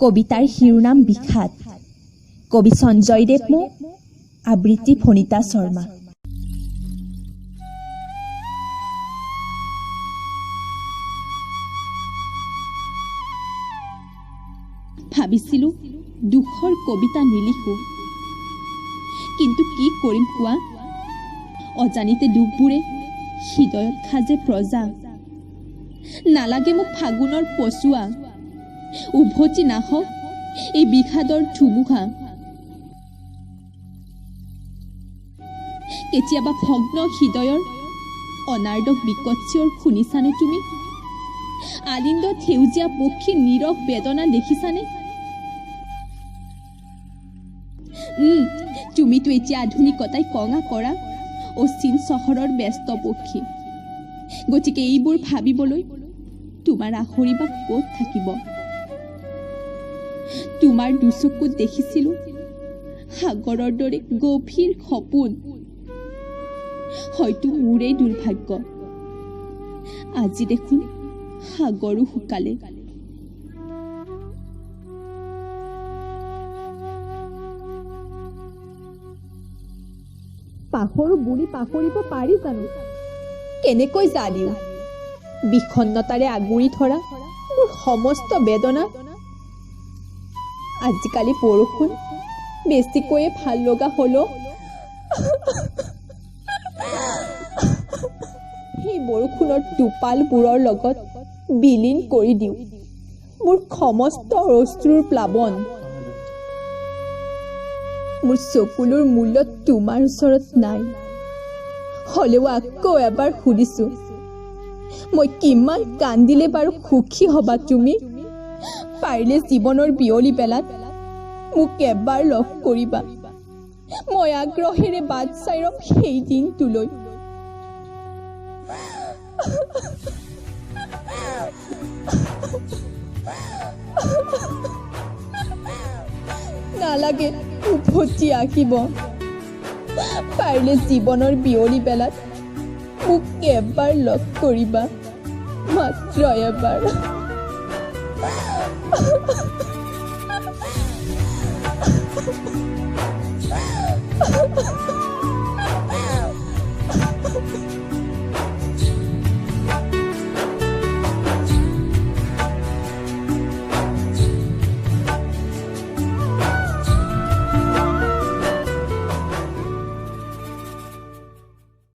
কবিতাৰ শিৰোনাম বিষাদ। কবি সঞ্জয়দেৱ মোক, আবৃত্তি ফণিতা শৰ্মা। ভাবিছিলো দুখৰ কবিতা নিলিখো, কিন্তু কি কৰিম কোৱা? অজানিতে দুখবোৰে হৃদয়ত খাজে প্ৰজা। নালাগে মোক ফাগুনৰ পচোৱা, উভতি নাহক এই বিষাদৰ ধুমুহা। কেতিয়াবা ভগ্ন হৃদয়ৰ অনাৰ্দক বিকট চিঞৰ শুনিছানে তুমি? আলিন্দত সেউজীয়া পক্ষীৰ নীৰৱ বেদনা দেখিছানে? তুমিতো এতিয়া আধুনিকতাই কঙা কৰা অচিন চহৰৰ ব্যস্ত পক্ষী। গতিকে এইবোৰ ভাবিবলৈ তোমাৰ আখৰি বা ক'ত থাকিব? তোমাৰ দুচকুত দেখিছিলো সাগৰৰ দৰে গভীৰ সপোন। হয়তো মোৰেই দুৰ্ভাগ্য, আজি দেখোন সাগৰো শুকালে। পাহৰো বুলি পাহৰিব পাৰি জানো? কেনেকৈ জানিও বিষণ্ণতাৰে আগুৰি ধৰা মোৰ সমস্ত বেদনা। আজিকালি বৰষুণ বেছিকৈয়ে ভাল লগা হলো। সেই বৰষুণৰ টোপালবোৰৰ লগত বিলীন কৰি দিওঁ মোৰ সমস্ত অশ্ৰুৰ প্লাৱন। মোৰ চকুলোৰ মূল্য তোমাৰ ওচৰত নাই। হলেও আকৌ এবাৰ সুধিছো, মই কিমান কান্দিলে বাৰু সুখী হবা তুমি? পাৰিলে জীৱনৰ বিয়লি বেলাত মোক এবাৰ লগ কৰিবা। মই আগ্ৰহেৰে বাট চাই ৰম সেই দিনটোলৈ। নালাগে উভতি আহিব, পাৰিলে জীৱনৰ বিয়লি বেলাত মোক এবাৰ লগ কৰিবা, মাত্ৰ এবাৰ।